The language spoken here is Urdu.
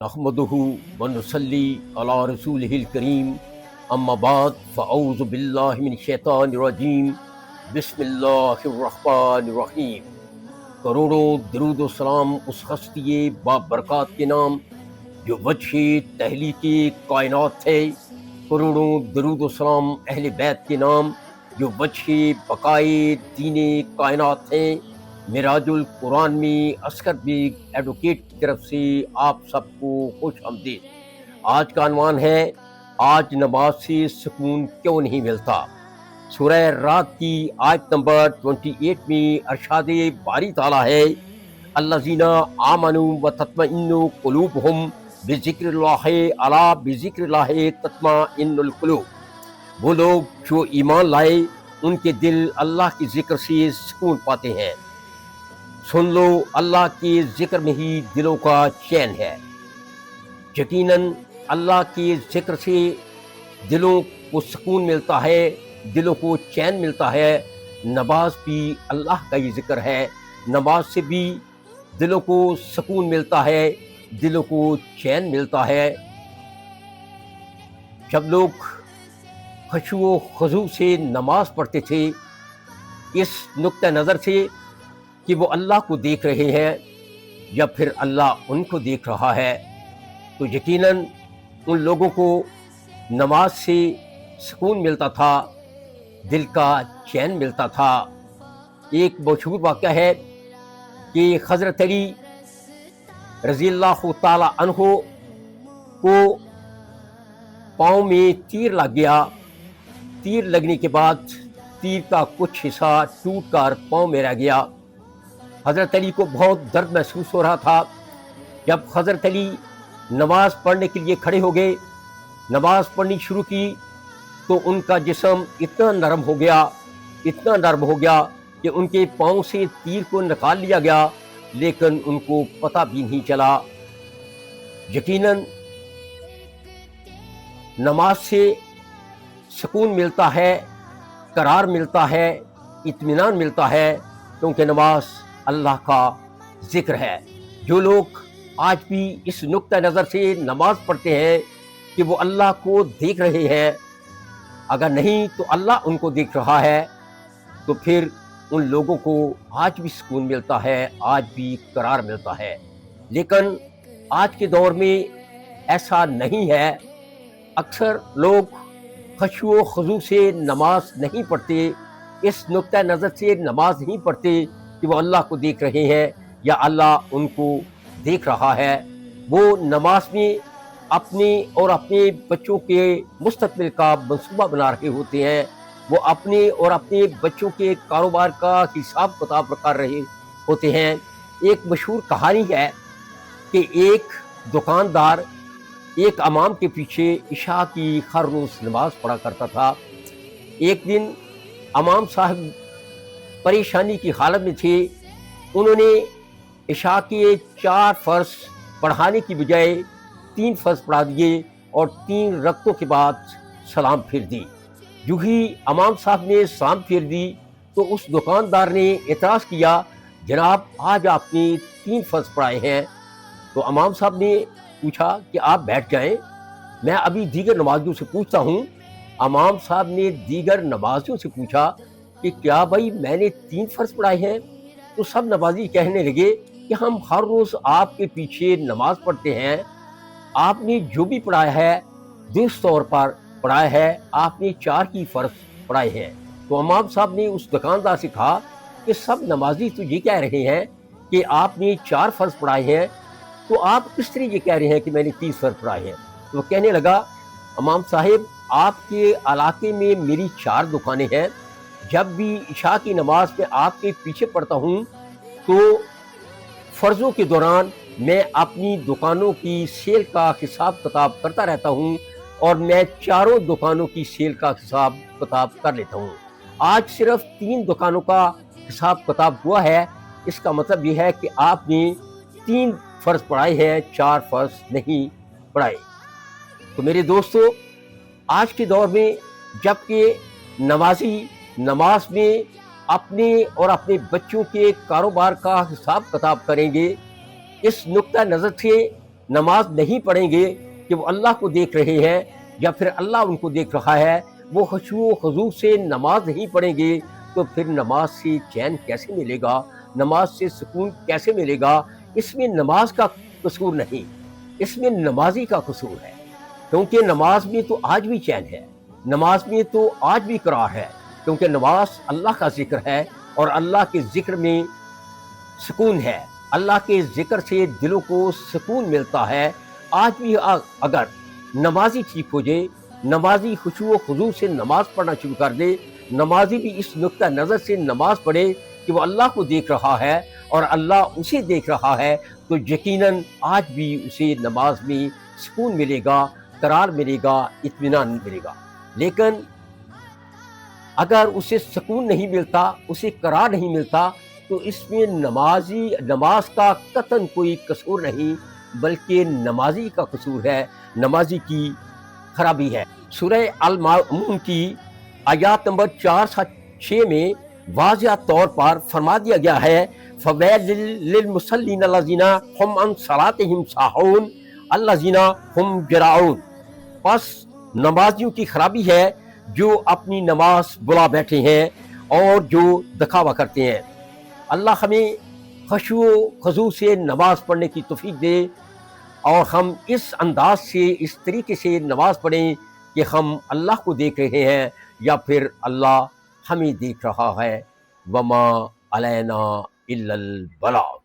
نحمده ونصلي على رسوله الكريم اما بعد فاعوذ بالله من الشیطان الرجیم بسم اللہ الرحمن الرحیم۔ کروڑوں درود و سلام اس ہستی بابرکات کے نام جو وجہ تحلیق کائنات ہے، کروڑوں درود و سلام اہل بیت کے نام جو وجہ بقائے دین کائنات ہیں۔ معراج القرآن میں اصغر بیگ ایڈوکیٹ کی طرف سے آپ سب کو خوش آمدید۔ آج کا عنوان ہے آج نماز سے سکون کیوں نہیں ملتا۔ سورہ رات کی آیت نمبر 28 میں ارشاد باری تعالیٰ ہے، الذین آمنوا وتطمئن قلوبہم بذکر اللہ الا بذکر اللہ تطمئن القلوب۔ وہ لوگ جو ایمان لائے ان کے دل اللہ کے ذکر سے سکون پاتے ہیں۔ سن لو، اللہ کے ذکر میں ہی دلوں کا چین ہے۔ یقیناً اللہ کے ذکر سے دلوں کو سکون ملتا ہے، دلوں کو چین ملتا ہے۔ نماز بھی اللہ کا ہی ذکر ہے، نماز سے بھی دلوں کو سکون ملتا ہے، دلوں کو چین ملتا ہے۔ جب لوگ خشوع و خضوع سے نماز پڑھتے تھے، اس نقطہ نظر سے کہ وہ اللہ کو دیکھ رہے ہیں یا پھر اللہ ان کو دیکھ رہا ہے، تو یقیناً ان لوگوں کو نماز سے سکون ملتا تھا، دل کا چین ملتا تھا۔ ایک مشہور واقعہ ہے کہ حضرت علی رضی اللہ تعالی عنہ کو پاؤں میں تیر لگ گیا۔ تیر لگنے کے بعد تیر کا کچھ حصہ ٹوٹ کر پاؤں میں رہ گیا۔ حضرت علی کو بہت درد محسوس ہو رہا تھا۔ جب حضرت علی نماز پڑھنے کے لیے کھڑے ہو گئے، نماز پڑھنی شروع کی، تو ان کا جسم اتنا نرم ہو گیا کہ ان کے پاؤں سے تیر کو نکال لیا گیا، لیکن ان کو پتہ بھی نہیں چلا۔ یقیناً نماز سے سکون ملتا ہے، قرار ملتا ہے، اطمینان ملتا ہے، کیونکہ نماز اللہ کا ذکر ہے۔ جو لوگ آج بھی اس نقطہ نظر سے نماز پڑھتے ہیں کہ وہ اللہ کو دیکھ رہے ہیں، اگر نہیں تو اللہ ان کو دیکھ رہا ہے، تو پھر ان لوگوں کو آج بھی سکون ملتا ہے، آج بھی قرار ملتا ہے۔ لیکن آج کے دور میں ایسا نہیں ہے۔ اکثر لوگ خشوع و خضوع سے نماز نہیں پڑھتے، اس نقطہ نظر سے نماز نہیں پڑھتے کہ وہ اللہ کو دیکھ رہے ہیں یا اللہ ان کو دیکھ رہا ہے۔ وہ نماز میں اپنے اور اپنے بچوں کے مستقبل کا منصوبہ بنا رہے ہوتے ہیں، وہ اپنے اور اپنے بچوں کے کاروبار کا حساب کتاب کر رہے ہوتے ہیں۔ ایک مشہور کہانی ہے کہ ایک دکاندار ایک امام کے پیچھے عشاء کی ہر روز نماز پڑھا کرتا تھا۔ ایک دن امام صاحب پریشانی کی حالت میں تھے۔ انہوں نے عشاء کے 4 فرض پڑھانے کی بجائے 3 فرض پڑھا دیے اور 3 رکعتوں کے بعد سلام پھیر دی۔ جو ہی امام صاحب نے سلام پھیر دی تو اس دکاندار نے اعتراض کیا، جناب آج آپ نے 3 فرض پڑھائے ہیں۔ تو امام صاحب نے پوچھا کہ آپ بیٹھ جائیں، میں ابھی دیگر نمازیوں سے پوچھتا ہوں۔ امام صاحب نے دیگر نمازیوں سے پوچھا کہ کیا بھائی میں نے 3 فرض پڑھائے ہیں؟ تو سب نمازی کہنے لگے کہ ہم ہر روز آپ کے پیچھے نماز پڑھتے ہیں، آپ نے جو بھی پڑھایا ہے درست طور پر پڑھایا ہے، آپ نے 4 ہی فرض پڑھائے ہیں۔ تو امام صاحب نے اس دکاندار سے کہا کہ سب نمازی تو یہ کہہ رہے ہیں کہ آپ نے 4 فرض پڑھائے ہیں، تو آپ کس طرح یہ کہہ رہے ہیں کہ میں نے 30 فرض پڑھائے ہیں؟ تو وہ کہنے لگا، امام صاحب آپ کے علاقے میں میری 4 دکانیں ہیں، جب بھی عشاء کی نماز میں آپ کے پیچھے پڑھتا ہوں تو فرضوں کے دوران میں اپنی دکانوں کی سیل کا حساب کتاب کرتا رہتا ہوں اور میں 4 دکانوں کی سیل کا حساب کتاب کر لیتا ہوں۔ آج صرف 3 دکانوں کا حساب کتاب ہوا ہے، اس کا مطلب یہ ہے کہ آپ نے 3 فرض پڑھائے ہیں، 4 فرض نہیں پڑھائے۔ تو میرے دوستو، آج کے دور میں جب کہ نمازی نماز میں اپنے اور اپنے بچوں کے کاروبار کا حساب کتاب کریں گے، اس نقطہ نظر سے نماز نہیں پڑھیں گے کہ وہ اللہ کو دیکھ رہے ہیں یا پھر اللہ ان کو دیکھ رہا ہے، وہ خشوع و خضوع سے نماز نہیں پڑھیں گے، تو پھر نماز سے چین کیسے ملے گا، نماز سے سکون کیسے ملے گا؟ اس میں نماز کا قصور نہیں، اس میں نمازی کا قصور ہے، کیونکہ نماز میں تو آج بھی چین ہے، نماز میں تو آج بھی قرار ہے، کیونکہ نماز اللہ کا ذکر ہے اور اللہ کے ذکر میں سکون ہے، اللہ کے ذکر سے دلوں کو سکون ملتا ہے۔ آج بھی اگر نمازی ٹھیک ہو جائے، نمازی خشوع و خضوع سے نماز پڑھنا شروع کر دے، نمازی بھی اس نقطہ نظر سے نماز پڑھے کہ وہ اللہ کو دیکھ رہا ہے اور اللہ اسے دیکھ رہا ہے، تو یقیناً آج بھی اسے نماز میں سکون ملے گا، قرار ملے گا، اطمینان ملے گا۔ لیکن اگر اسے سکون نہیں ملتا، اسے قرار نہیں ملتا، تو اس میں نماز کا قطعاً کوئی قصور نہیں، بلکہ نمازی کا قصور ہے، نمازی کی خرابی ہے۔ سورہ المائون کی آیات نمبر 4 سے 6 میں واضح طور پر فرما دیا گیا ہے، فَوَيْلٌ لِّلْمُصَلِّينَ الَّذِينَ هُمْ عَنْ صَلَاتِهِمْ سَاهُونَ الَّذِينَ هُمْ يُرَاءُونَ۔ پس نمازیوں کی خرابی ہے جو اپنی نماز بلا بیٹھے ہیں اور جو دکھاوا کرتے ہیں۔ اللہ ہمیں خشوع و خضوع سے نماز پڑھنے کی توفیق دے اور ہم اس انداز سے، اس طریقے سے نماز پڑھیں کہ ہم اللہ کو دیکھ رہے ہیں یا پھر اللہ ہمیں دیکھ رہا ہے۔ وما علینا الا البلاغ۔